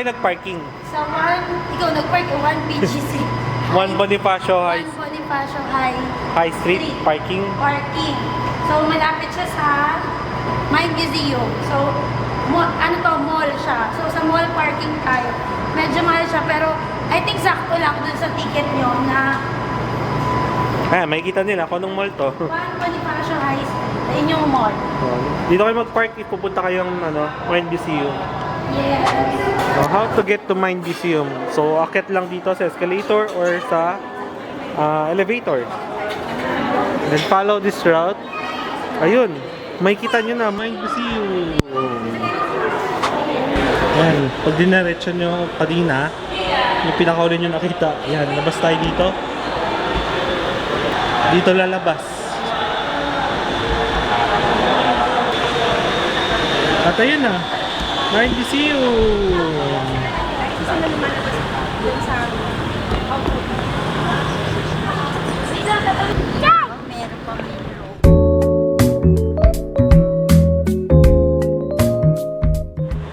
tayo nag-parking? Sa ikaw nag-park 1 BGC. 1 Bonifacio 1 Bonifacio High Street Parking. Parking. So, malapit siya sa Mind Museum. So, mall siya. So, sa mall parking tayo. Medyo mahal siya, pero I think sakto lang dun sa ticket nyo na May kita nila kung anong mall to. 1 Bonifacio High Street. Ayun yung mall. Dito kayo mag-park, pupunta kayong Mind Museum. Yes. So, how to get to Mind Museum? So, akit lang dito sa escalator or sa elevator. Then follow this route. Ayun, may kita nyo na, Mind Museum. Yan, pag dinaretso nyo kanina, yung pinakauli nyo nakita, yan, labas tayo dito. Dito lalabas. At ayun na, Mind Museum.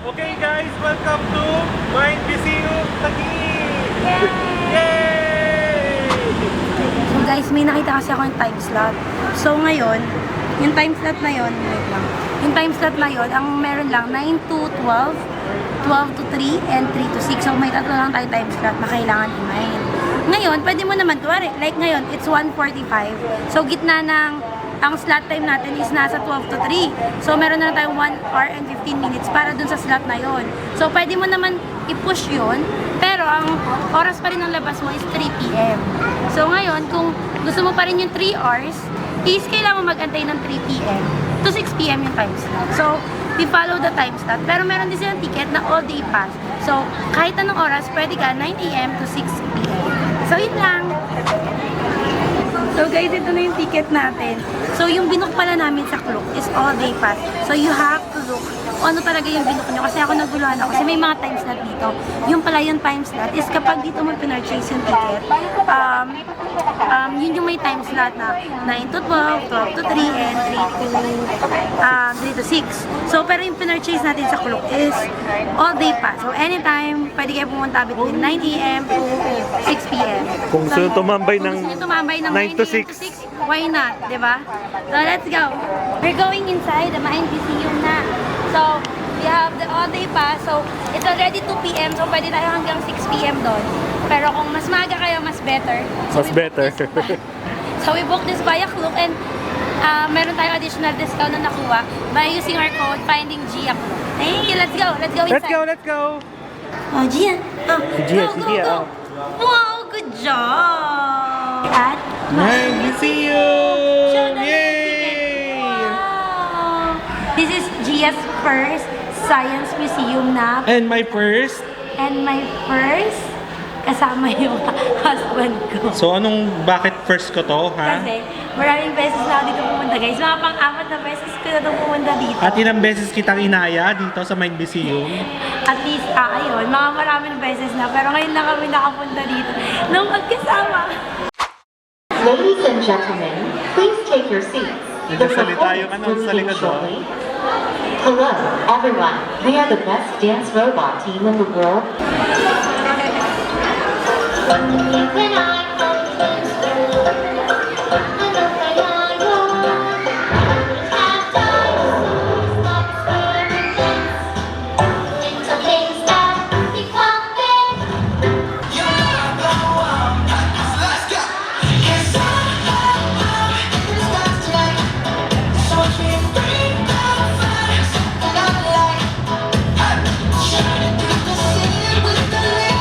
Okay guys, welcome to Mind Museum Taguig! Yay! So guys, may nakita kasi ako yung time slot. So ngayon, yung time slot na yun, wait lang. Yung time slot na yun, ang meron lang 9 to 12, 12 to 3, and 3 to 6. So may tatlo lang tayo time slot na kailangan i-mine. Ngayon, pwede mo naman, kuwari, like ngayon, it's 1:45. So gitna ng, ang slot time natin is nasa 12 to 3. So meron na tayong 1 hour and 15 minutes para dun sa slot na yun. So pwede mo naman i-push yun, pero ang oras pa rin ng labas mo is 3 p.m. So ngayon, kung gusto mo pa rin yung 3 hours, is kailangan mo mag-antay ng 3 p.m. to 6 p.m. yung time slot. So, we follow the time slot. Pero meron din silang ticket na all day pass. So, kahit anong oras, pwede ka 9 a.m. to 6 p.m. So, yun lang. So, guys, ito na yung ticket natin. So, yung binook pala namin sa Klook is all day pass. So, you have to look kung ano talaga yung binook nyo. Kasi ako naguluhan ako. Kasi may mga time slot dito. Yung pala yung time slot is kapag dito mo pinurchase yung ticket, yun yung may time slot na 9 to 12, 12 to 3, and 3 to 6. So, pero yung pinurchase natin sa Klook is all day pass. So, anytime, pwede kayo pumunta between 9 a.m. to 6 p.m. Kung gusto nyo tumambay ng 9 to 6, why not, diba? So, let's go. We're going inside the Mind Museum na. So, we have the all-day pass. So, it's already 2 p.m. So, pwede tayo hanggang 6 p.m. doon. Pero kung mas maaga kayo, mas better. So, so, we booked this via Klook and meron tayong additional discount na nakuha by using our code, finding Gia Klook. Thank you. Let's go. Let's go inside. Let's go! Oh, Gia. Oh, Gia. Wow, good job! At Mind Museum! Yay! Wow! This is Gia's first science museum na. And my first. Kasama yung husband ko. So, bakit first ko to, ha? Kasi maraming beses na ako dito pumunta, guys. Mga pang-apat na beses ko na itong pumunta dito. At ilang beses kitang inaya dito sa Mind Museum? At least, ayun, mga maraming beses na. Pero ngayon lang kami nakapunta dito nung magkasama. Ladies and gentlemen, please take your seats. The Nagsasalita yung performance sa will begin likod, shortly. Hello, everyone. They are the best dance robot team in the world. When I Shining through the city with the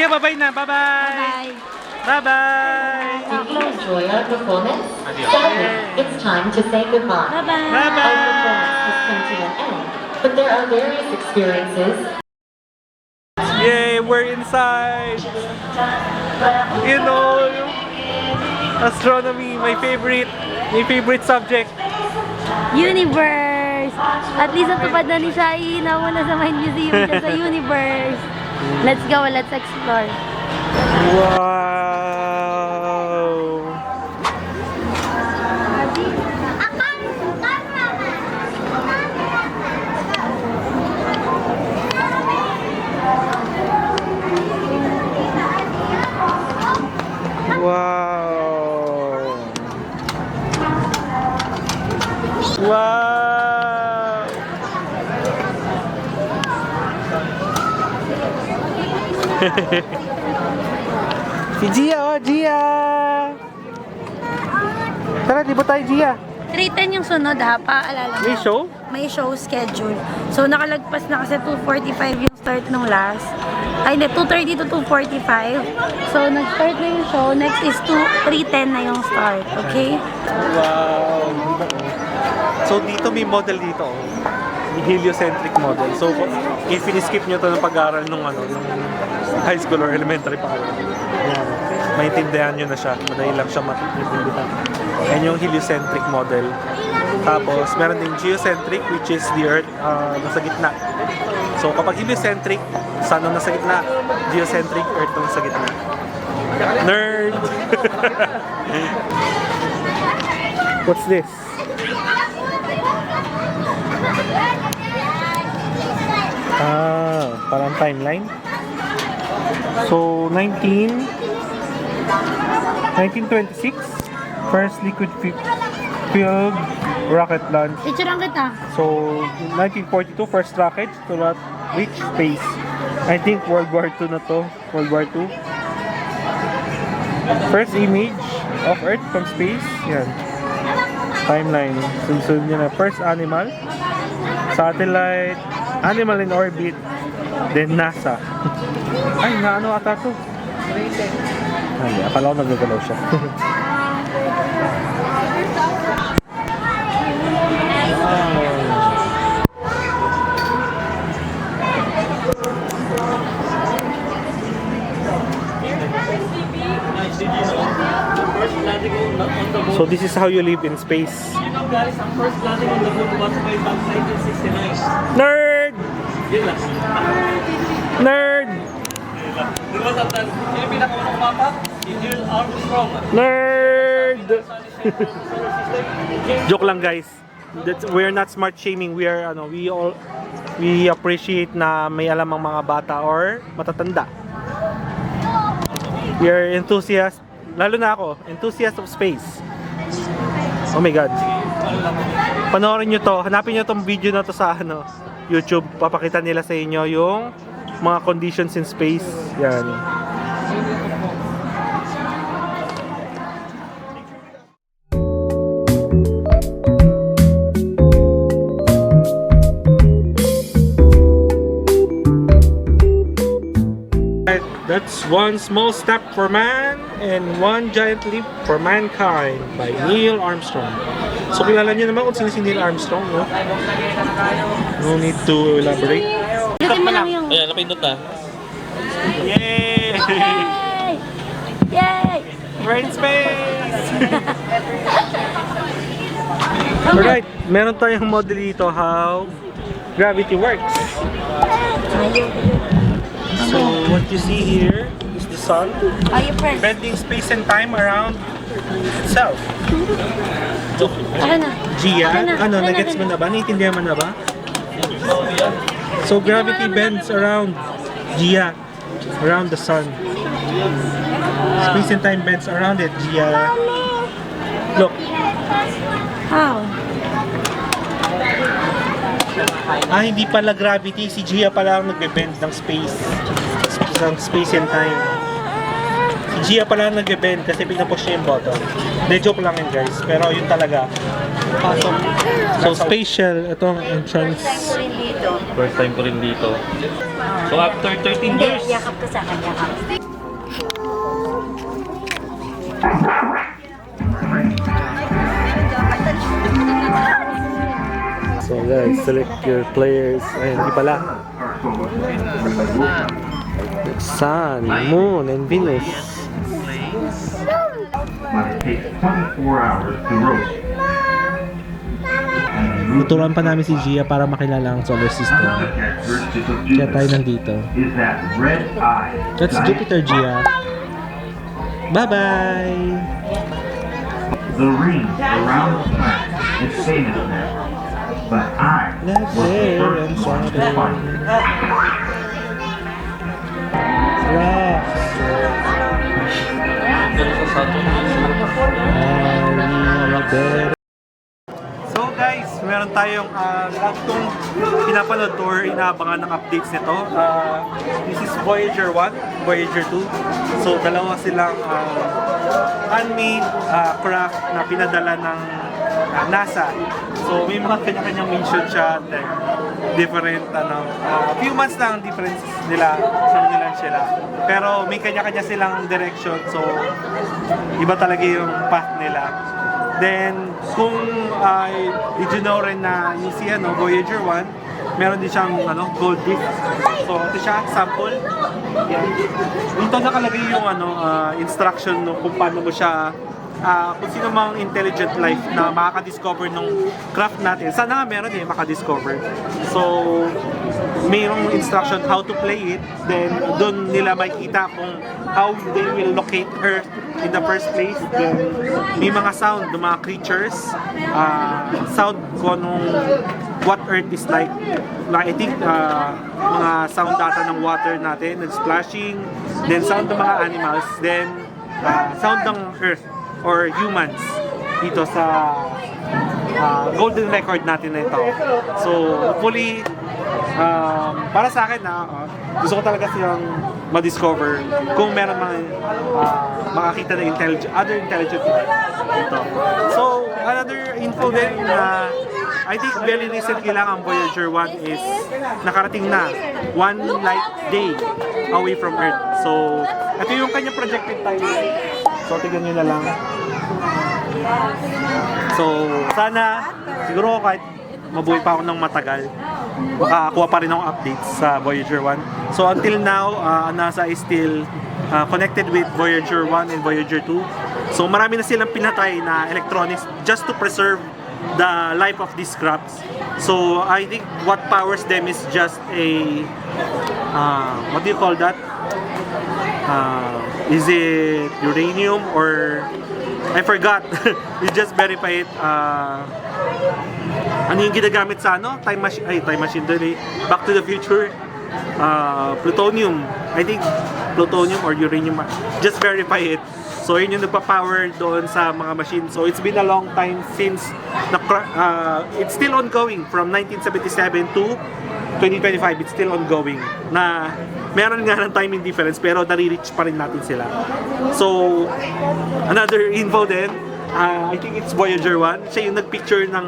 Gia, bye-bye na. Bye-bye. Bye! Bye-bye. Did you enjoy our performance? Sadly, it's time to say goodbye. Bye-bye! Our performance Bye-bye. has come to an end, but there are various experiences. Yay, we're inside. You know, astronomy, my favorite subject. Universe! At least natupad na ni Shai na muna sa Mind Museum dyan sa Universe. Let's go, let's explore. Wow. Wow. Wow. Si Gia, oh, Gia. Tara, di ba tayo, Gia? 3:10 yung sunod ha, paalala mo. May show? May show schedule. So nakalagpas na kasi 2:45 yung start nung last. Ay, hindi, 2:30 to 2:45. So nag-start na yung show. Next is 3:10 na yung start. Okay? Wow. So dito may model dito, oh. May heliocentric model. So if skip nyo to ng pag-aaral nung high school or elementary pa kayo, yan, maintindihan nyo na siya. Madali lang siya maintindihan. Yan yung heliocentric model. Tapos meron din geocentric, which is the Earth nasa gitna. So kapag heliocentric, sun ang nasa gitna. Geocentric, Earth ang nasa gitna. Nerd! What's this? Parang timeline. So, 1926, first liquid filled rocket launch. Picturean kita. So, 1942, first rocket to reach space. I think World War II na to. World War II. First image of Earth from space. Yan. Timeline. Sunod nyo na. First animal. Satellite. Animal in orbit. Then NASA. Ay, naano ata to? Hindi, akala ko nagagalaw siya. So this is how you live in space. You know guys, ang first landing on the moon was way back 1969. Nerd! Yun lang. Nerd! Di ba sometimes, yun yung pinakaunang mapa? Yung Neil Armstrong. Nerd! Joke lang guys. We're not smart shaming. We are we appreciate na may alam ang mga bata or matatanda. We are enthusiasts, lalo na ako, enthusiast of space. Oh my god. Panoorin nyo to, hanapin nyo tong video na to sa YouTube. Papakita nila sa inyo yung mga conditions in space. Yan. That's One Small Step for Man and One Giant Leap for Mankind by Neil Armstrong. So kilala niyo naman kung sino si Neil Armstrong, no? No need to elaborate. Pindutin mo lang yung... Ayan, napindot na. Yay! Yay! Yay! We're in space! Alright, meron tayong model dito how gravity works. So what you see here is the sun Are you first? bending space and time around itself. Akin na. Gia, Akin na, akin na, nagets mo akin na ba? Naiintindihan mo na ba? So gravity bends around Gia, around the sun. Space and time bends around it, Gia. Look, How? hindi pala gravity, si Gia pala ang nagbe-bend ng space and time. Si Gia pala nag-bend kasi pinapush niya yung button. De joke lang yun guys, pero yun talaga. So spatial, itong entrance. First time ko rin dito. So after 13 years. Yakap ka sa akin, yakap. So guys, select your players. Ayun, di pala. Sun, Moon, and Venus. But it takes 24 hours to roast. Tuturuan pa namin si Gia para makilala ang solar system. Another characteristic of Kaya tayo Jupiter nandito. is that red eye. That's Jupiter, Gia. Bye-bye! The ring around the planet is famous now. But I Let's was the say first one to find it. Rocks. Ganun sa Saturn. So guys, meron tayong lahat pinapanood or inaabangan ng updates nito. This is Voyager 1, Voyager 2. So dalawa silang handmade craft na pinadala ng NASA. So may mga kanya-kanyang mission siya, then different few months lang difference nila sa nila sila. Pero may kanya-kanya silang direction, so iba talaga yung path nila. Then kung did you know rin na yung si Voyager 1, meron din siyang gold disc. So ito siya, sample. Yan. Dito nakalagay yung instruction kung paano mo siya kung sino mang intelligent life na makaka-discover ng craft natin. Sana nga meron makadiscover. So, mayroong instruction how to play it. Then, doon nila makikita kung how they will locate Earth in the first place. Then, may mga sound ng mga creatures. Sound kung what Earth is like. Like, I think, mga sound data ng water natin, ng splashing. Then, sound ng mga animals. Then, sound ng Earth or humans dito sa golden record natin na ito. So, hopefully, para sa akin gusto ko talaga silang ma-discover kung meron mga makakita na other intelligent life dito. So, another info din I think very recently lang ang Voyager 1 is nakarating na 1 light day away from Earth. So, ito yung kanya projected timeline. So, tignan nyo na lang. So, sana, siguro kahit mabuhay pa ako ng matagal, makakuha pa rin akong updates sa Voyager 1. So, until now, NASA is still connected with Voyager 1 and Voyager 2. So, marami na silang pinatay na electronics just to preserve the life of these crafts. So, I think what powers them is just a, what do you call that? Is it uranium or I forgot. You just verify it. Ano yung ginagamit sa time machine doon Back to the Future. Plutonium. I think plutonium or uranium. Just verify it. So yun yung nagpa-power doon sa mga machine. So it's been a long time since it's still ongoing from 1977 to 2025. It's still ongoing na meron nga ng timing difference pero nare-reach pa rin natin sila. So another info din, I think it's Voyager 1. Siya yung nagpicture ng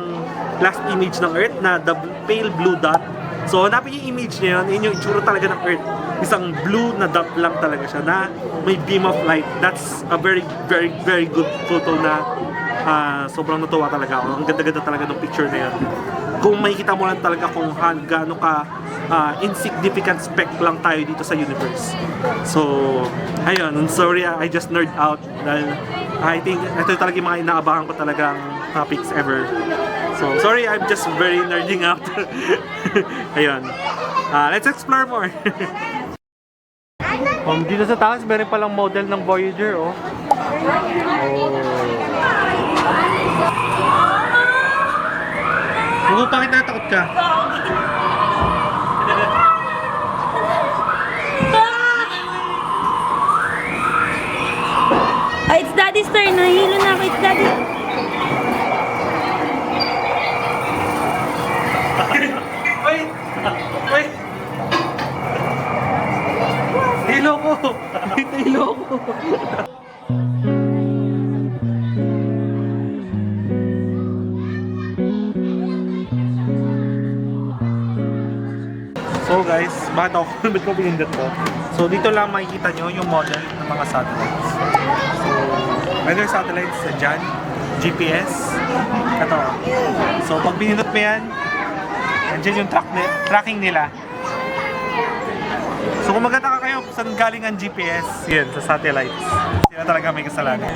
last image ng Earth na the pale blue dot. So hanapin yung image niya yun yung itsura talaga ng Earth. Isang blue na dot lang talaga siya na may beam of light. That's a very, very, very good photo na sobrang natuwa talaga ako. Ang ganda-ganda talaga ng picture na yan. Kung makikita mo lang talaga kung gaano ka insignificant speck lang tayo dito sa universe. So, ayun, sorry I just nerd out dahil I think ito talaga yung mga inaabangan ko talagang topics ever. So, sorry, I'm just very nerding out. Ayun. Let's explore more. Dito sa taas, meron palang model ng Voyager, oh. Bakit natatakot ka? It's Daddy's turn. Nahihilo na ako. It's Daddy. Wait! Wait! Hilo iloko! Ito iloko! So guys, bakit ko pinindot to? So dito lang makikita nyo yung model ng mga satellites. So, weather satellites dyan, GPS, ito. So pag pinindot mo yan, andyan yung tracking nila. So kung magtataka kayo saan galing ang GPS, yan, sa satellites. Sila talaga may kasalanan.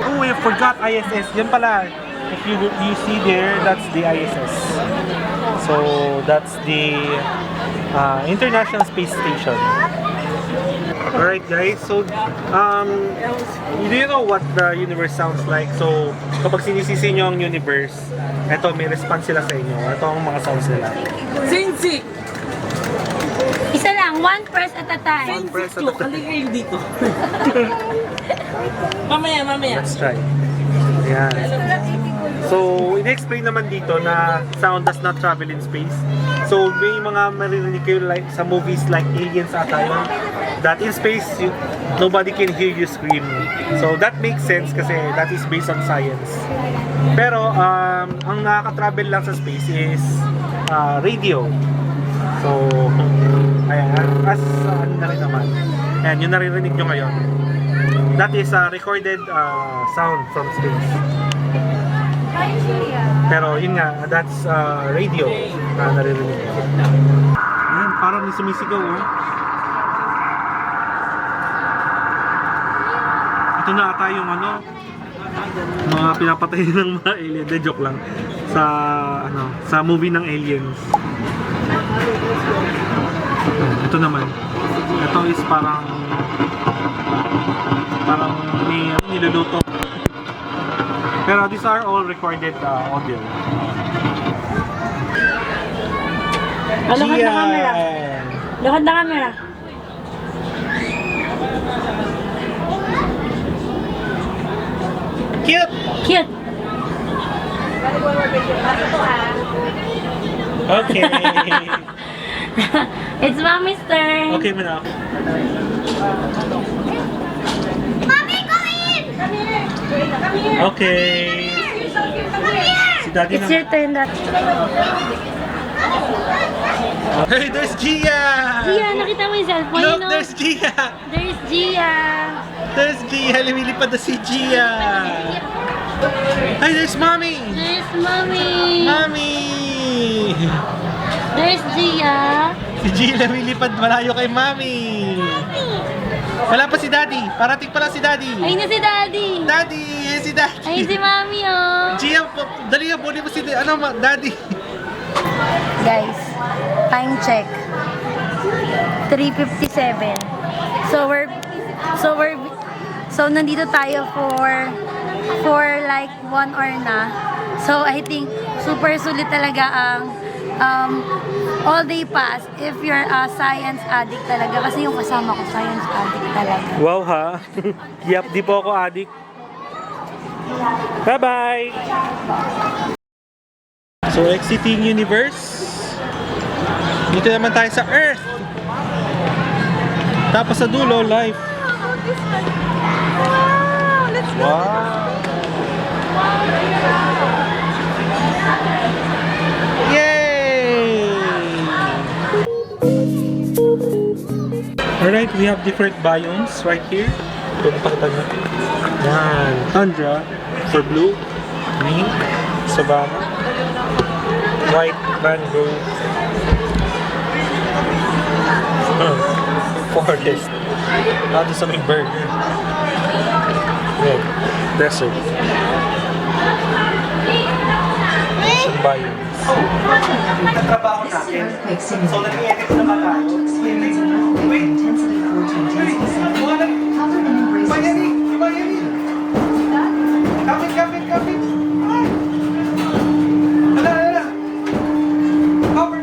Oh, I forgot ISS. Yan pala. If you see there, that's the ISS. So that's the International Space Station. Alright guys, so do you know what the universe sounds like? So kapag sinisisi nyo ang universe, eto may response sila sa inyo. Ito ang mga sounds nila. Sensi! Isa lang, one press at a time. One press at a time. Kaligay dito. Mamaya. Let's try. Ayan. So, in-explain naman dito na sound does not travel in space. So, may mga maririnig kayo like, sa movies like Aliens ata yun, that in space, nobody can hear you scream. So, that makes sense kasi that is based on science. Pero, ang nakaka-travel lang sa space is radio. So, ayan, as ano na rin naman. Ayan, yung naririnig nyo ngayon. That is a recorded sound from space. Pero yun nga, that's radio na naririnig. Ayan, parang may sumisigaw oh. Ito na ata yung ano, mga pinapatay ng mga alien. De, joke lang. Sa movie ng aliens. Ito naman. Ito is parang may niluluto. Pero these are all recorded audio. Lakad na camera. Lakad na camera. Cute! Cute. Okay. It's mommy's turn. Okay mo na. Mommy, go in! Come here. Okay. Si Daddy It's na. your turn. Hey, there's Gia! Gia, nakita mo yung cellphone, Look, no? there's Gia! There's Gia. There's Gia! Lumilipad na si Gia! Hey, there's Mommy! There's mommy. Mommy! There's Gia. Si Gia lumilipad malayo kay Mommy! Wala pa si Daddy! Parating pa lang si Daddy! Ayun na si Daddy. Daddy! Ayun si Daddy! Ayun si Mommy, oh. Gia, dali na, buli mo si Daddy! Guys, time check. 3:57. So nandito tayo for like 1 hour na. So I think super sulit talaga ang all day pass if you're a science addict talaga. Kasi yung kasama ko science addict talaga. Wow ha! Yap, di po ako addict. Bye-bye! So, exiting universe. Dito naman tayo sa Earth. Tapos sa dulo, life. Wow! Yay! Alright, we have different biomes right here. Ito, napakita nyo. Yan. Tundra for blue. Green. Savanna. White. Mangrove. Forest. Nandun sa may bird. Red. Desert. Ocean biomes. Natrabaho natin. So, nag-i-edit naman tayo. Wait. Kapit. Hala. Cover.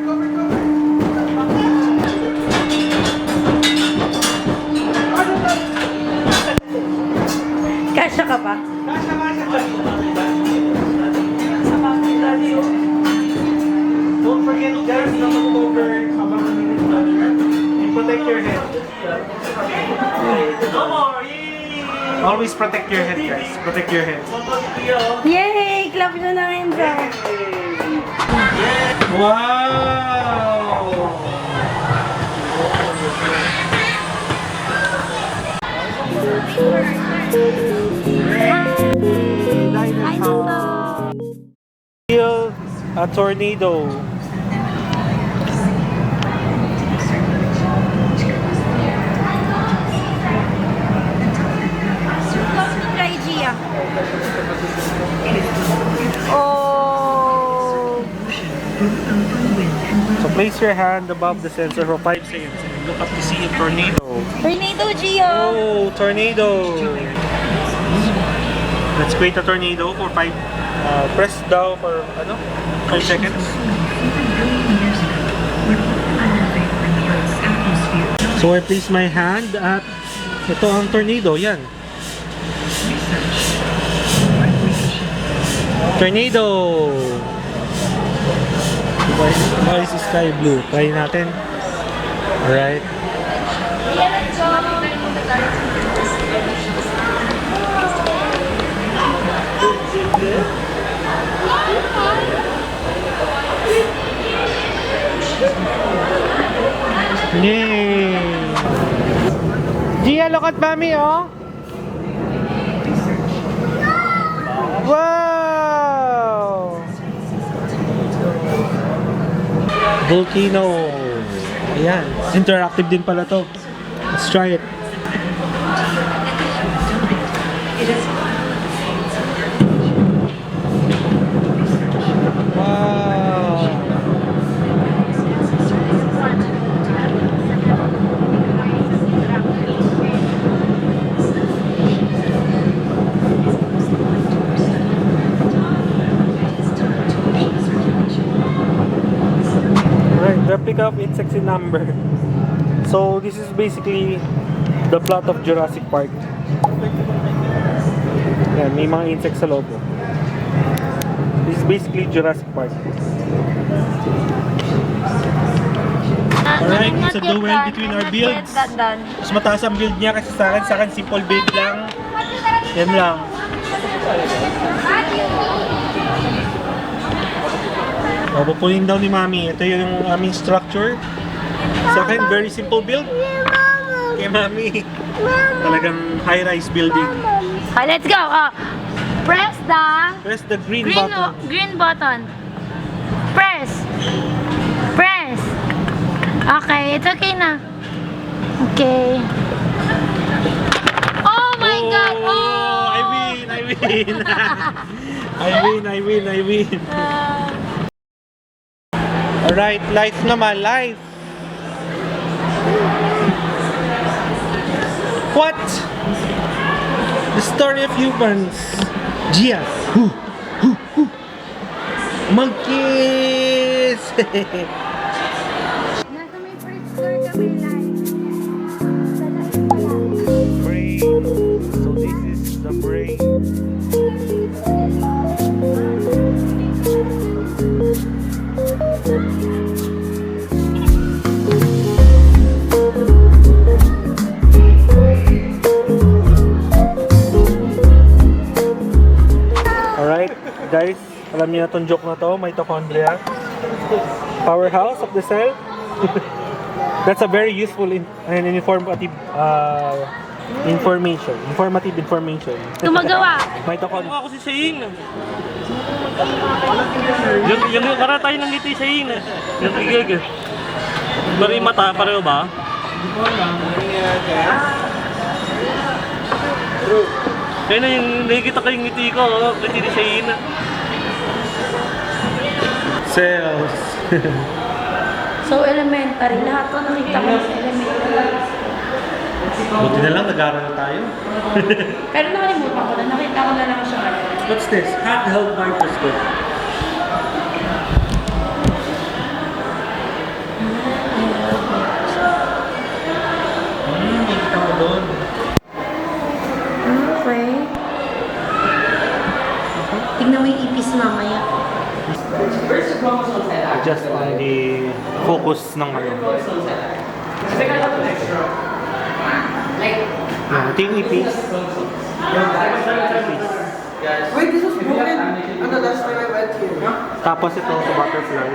Kasya ka pa? Don't forget guys na mag-cover habang Always protect your head, guys. Protect your head. Yay! Clap nyo na rin sa. Wow! Dinosaur! Feel a tornado. Try Gia. Oh! So place your hand above the sensor for 5 seconds and look up to see a tornado. Tornado, Gio! Oh, tornado! Let's create a tornado for 5. Press down for 5 seconds. So I place my hand at ito ang tornado, yan. Tornado! Why is the sky blue? Try natin. Alright. Yay! Gia, look at mommy, oh! Wow! Volcano. Ayan. Interactive din pala to. Let's try it. Wow! Right, replica of insects in number. So this is basically the plot of Jurassic Park. Yan, may mga insects sa loob. This is basically Jurassic Park. Alright, it's a duel between our builds. Mas mataas ang build niya kasi sa akin simple build lang. Yan lang. O, pupunin daw ni Mami. Ito yung aming structure. Sa akin, very simple build. Kay Mami, talagang high-rise building. Okay, let's go! Press the green button. green button. Press! Press! Okay, it's okay na. Okay. Oh my God! Oh! I win! I win! I win! Alright, life naman, life! What? The story of humans. Gia. Monkeys! Nasa may first floor kami live. Sa live pala. Brain. So this is the brain. Alright, guys, alam niyo na itong joke na to, mitochondria. Powerhouse of the cell. That's a very useful and informative information. Tumagawa. Mitochondria. Ako si Shane. Yung karatay ng ngiti Shane. Yung tigig. Bari mata, pareho ba? Kaya na yung nakikita ko yung ngiti ko, ngiti ni Shane. Cells. So, elementary. Lahat to nakita ko sa elementary. Buti na lang, nag-aaral na tayo. Pero nakalimutan ko na. Nakita ko na lang siya. What's this? Handheld microscope. Nakita mo doon. Okay. Tignan mo yung ipis mamaya. Just on the focus ng ano. Ito yung ipis. Wait, this was broken. Ano, last time I went here. Tapos ito sa butterfly.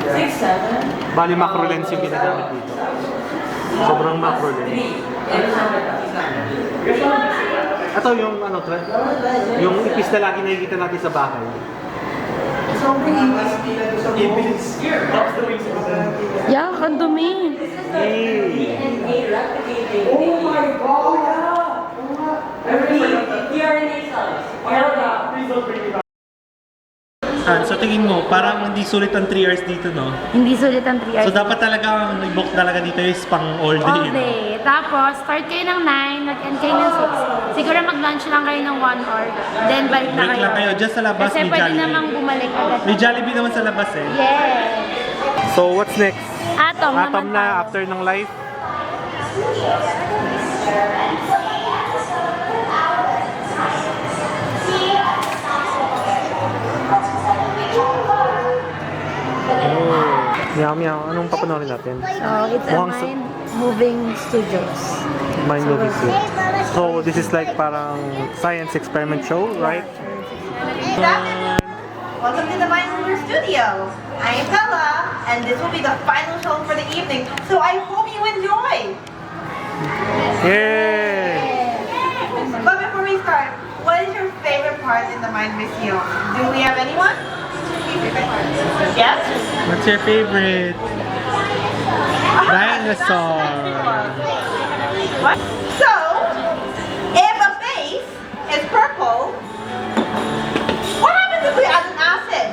6, 7. Bali macro lens yung ginagamit dito. Sobrang macro lens. Ito yung ano, yung ipis na lagi nakikita natin sa bahay. Yak, ang dumi. Hey. So tingin mo, parang hindi sulit ang 3 hours dito, no? Hindi sulit ang 3 hours. So dapat talaga ang i-book talaga dito is pang all day. All no? day. Tapos, start kayo ng 9, mag-end kayo ng 6. Siguro mag-lunch lang kayo ng 1 hour. Then, balik na Break kayo. lang kayo, just sa labas Kasi may pwede Jollibee. namang bumalik agad. May Jollibee naman sa labas eh. Yes. So what's next? Atom Atom naman na tayo. after ng live. Oh. Meow meow. Anong papanoorin natin? So, it's a Mukhang Mind Moving Studios. Mind movie show. So this is like parang science experiment show, right? Welcome to the Mind Mover Studio. I am Bella, and this will be the final show for the evening, so I hope you enjoy. Yay! But before we start, what is your favorite part in the Mind Museum? Do we have anyone? Yes? What's your favorite? Dinosaur. What? So, if a base is purple, what happens if we add an acid?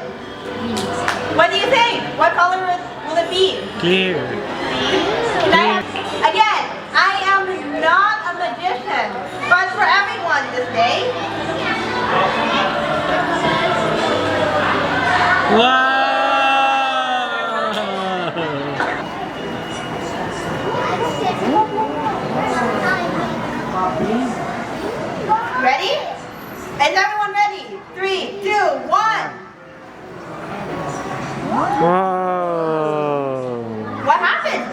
What do you think? What color will it be? Clear. Again, I am not a magician, but for everyone this day, Wow! ready? Is everyone ready? 3, 2, 1. Wow! What happened?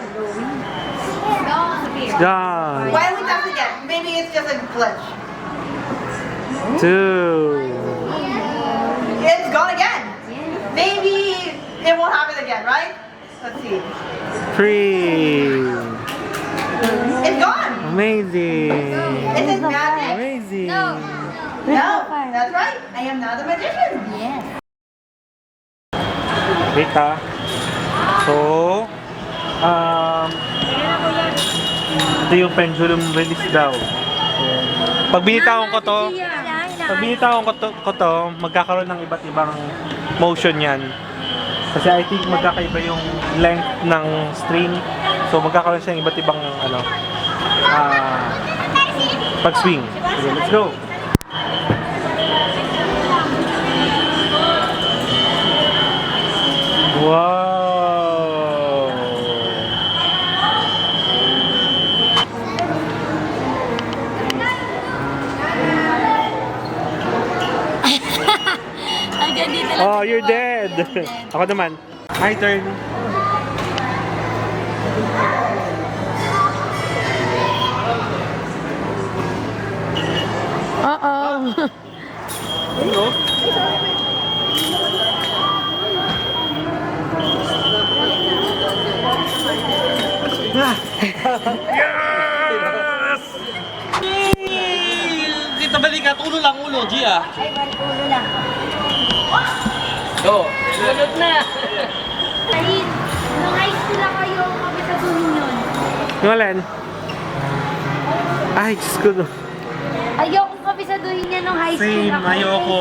It's gone. Why don't we test again? Maybe it's just a glitch. 2. It's gone again. Maybe it won't happen again, right? Let's see. 3. It's gone. Amazing. Is it magic? Amazing. No, that's right. I am not a magician. Wait ha. So, ito yung pendulum release daw. Pag binitawan ko to, magkakaroon ng iba't ibang motion yan. Kasi I think magkakaiba yung length ng string. So magkakaroon siya ng iba't ibang pag-swing. Okay, let's go. Wow! Hanggang dito lang. Oh, you're dead! Ako naman. My turn. Oo. Hello? Yes! Kita balikat, ulo lang, ulo, Gia. Ay, ulo lang. Go. Sunod na. Ay, nung high school lang kayo, kapisaguhin yun. Yung alin? Ay, Diyos ko no. Ayoko kapisaduhin niya nung high school Same, ako. ayoko.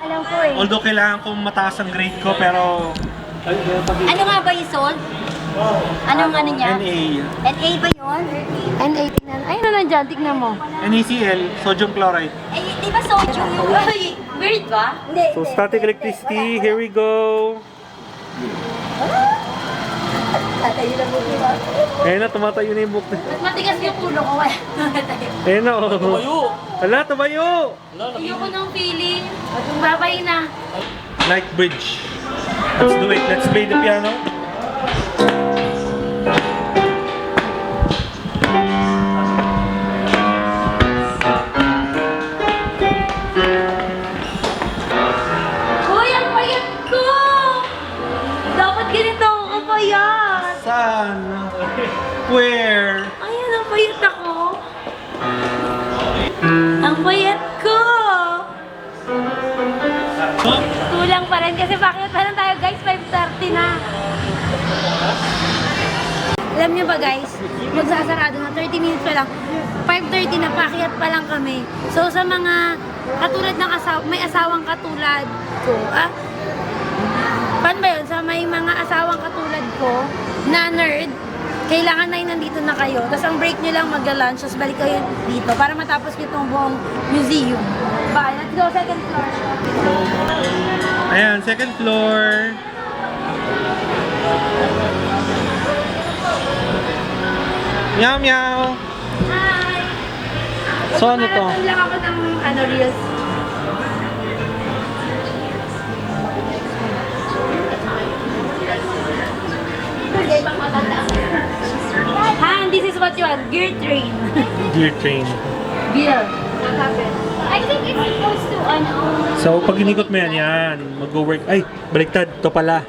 Alam ko eh. Although kailangan kong mataas ang grade ko, pero Ano nga ba yung salt? Anong ano niya? NA. NA ba yun? N18 na. Ayun na nandyan, tignan mo. NaCl, sodium chloride. Eh, di ba sodium yung... Ay, weird ba? Hindi. So, static electricity, here we go. Tatayo na mo, di ba? Ayun na, tumatayo na yung book. Matigas yung ulo ko. Ayun na, oh. Tumayo. Hala, tumayo! Ayoko ng feeling. Babay na. Light bridge. Let's do it. Let's play the piano. Dapat ganito ako kapayat. Saan? Where? Ayan, ang payat ako. Ang payat ko. Kulang pa rin kasi bakit pa lang tayo guys, 5:30 na. Alam niyo ba guys, magsasarado na 30 minutes pa lang. 5:30 na, pakyat pa lang kami. So sa mga katulad ng may asawang katulad ko, paano ba yun? Sa may mga asawang katulad ko na nerd, kailangan na nandito na kayo. Tapos ang break nyo lang magla-lunch, tapos balik kayo dito para matapos nyo itong buong museum. Bye, let's go second floor. Ayan, second floor. Meow meow. Hi! So ano to? Marathon lang ako ng reels. Han, this is what you want. Gear train. Gear train. Gear. I think it's supposed to, So pag inikot mo yan, mag-work. Ay, baliktad. Ito pala.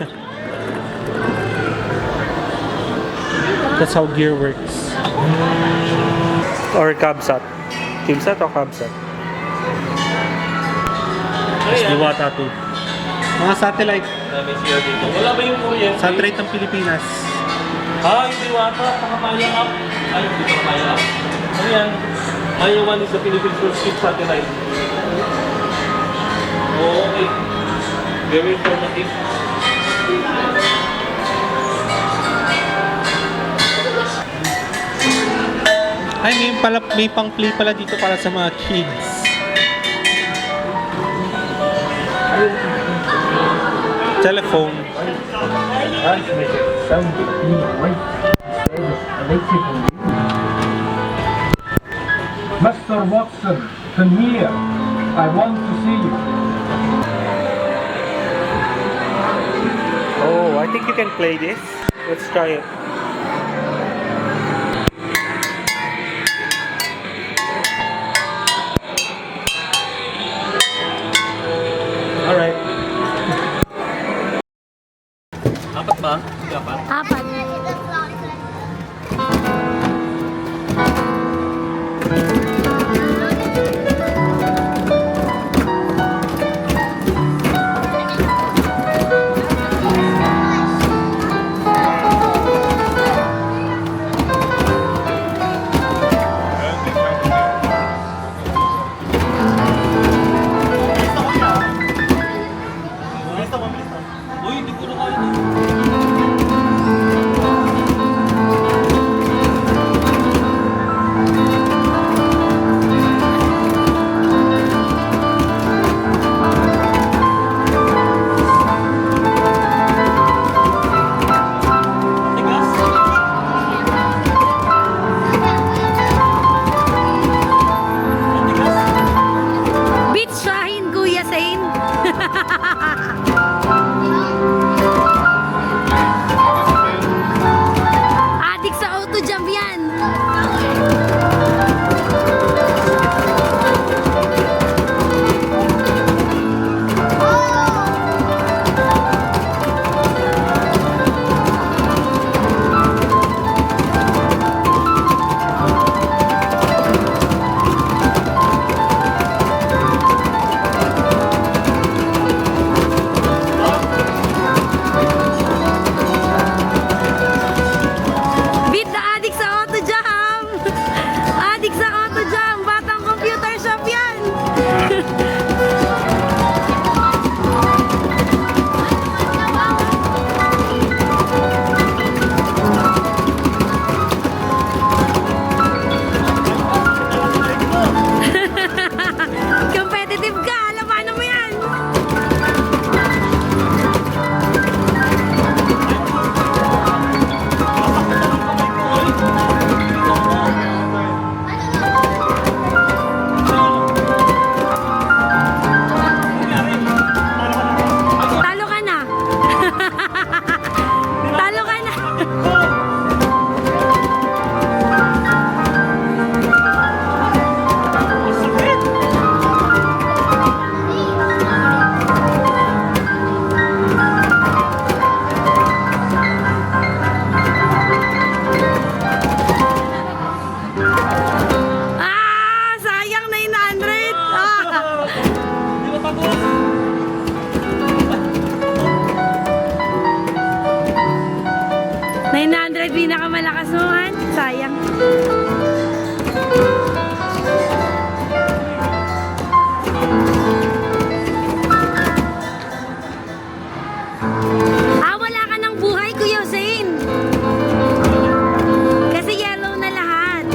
That's how gear works. Or CabSat. CabSat o CabSat? Mas Diwata 2. Mga satellite. May siya dito. Wala ba yung kuryente? Satellite ng Pilipinas. Yung Diwata, saka Maya Up. Ay, hindi pa Maya Up. Ano yan? Maya 1 is the Philippines first ship satellite. Oh, okay. Very informative. Ay, may pang-play pala dito para sa mga kids. Telephone. Mr. Watson, come here. I want to see you. Oh, I think you can play this. Let's try it. Alright. Apat ba? Apat. Apat. Uy, hindi ko na kaya. 900 pinakamalakas mo, man. Sayang. Wala ka ng buhay, Kuya Hussein. Kasi yellow na lahat.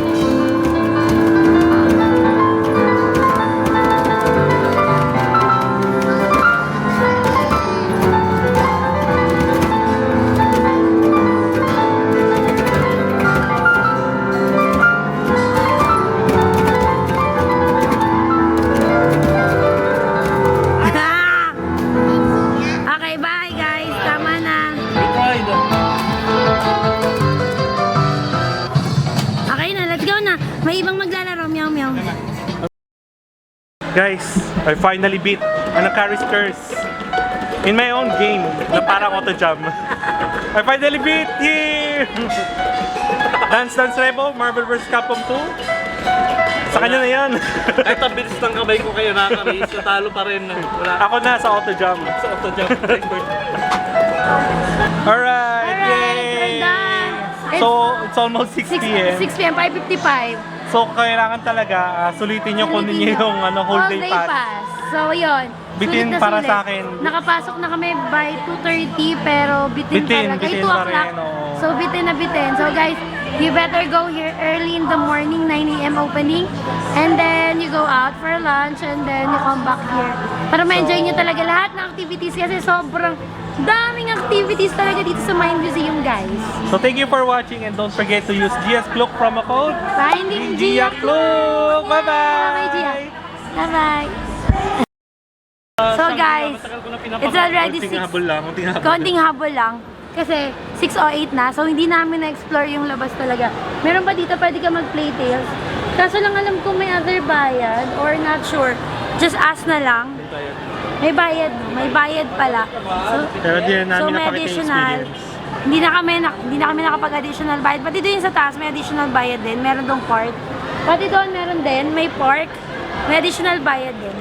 Okay, bye guys. Tama na. Okay na, let's go na. May ibang maglalaro. Meow, meow. Guys, I finally beat Anakari's Curse in my own game na parang auto jam. I finally beat him! Dance Dance Revo, Marvel vs. Capcom 2. Sa kanya na yan. Kahit ang bilis ng kamay ko kayo nakaka-race, natalo pa rin. Wala. Ako na sa auto jam. Sa auto jump record. Alright! Alright, Yay! we're done. So, it's almost 6 p.m. 6 p.m. 5:55. So, kailangan talaga sulitin nyo kung ninyo yung whole day pass. So, yun. Bitin Sulit na para sulit. sa akin. Nakapasok na kami by 2:30 pero bitin talaga. Ay, Bitin 2 pa o'clock. rin, oo. So, bitin na bitin. So, guys, you better go here early in the morning, 9 a.m. opening. And then, you go out for lunch and then you come back here. Para ma-enjoy nyo talaga lahat ng activities kasi sobrang daming activities talaga dito sa Mind Museum, guys. So, thank you for watching and don't forget to use GS Cloak promo code. Finding Gia Gia Cloak! Bye-bye! Bye, Gia. Bye-bye. So guys, it's already 6. Konting habol lang. Konting habol lang. Kasi 6:08 na, so hindi namin na-explore yung labas talaga. Meron pa dito, pwede ka mag-playtails. Kaso lang alam ko may other bayad or not sure. Just ask na lang. May bayad, may bayad pala. So, Pero di na namin may napakita yung additional. experience. Hindi na kami nakapag-additional bayad. Pati doon sa taas, may additional bayad din. Meron dong park. Pati doon meron din, may park. May additional bayad din.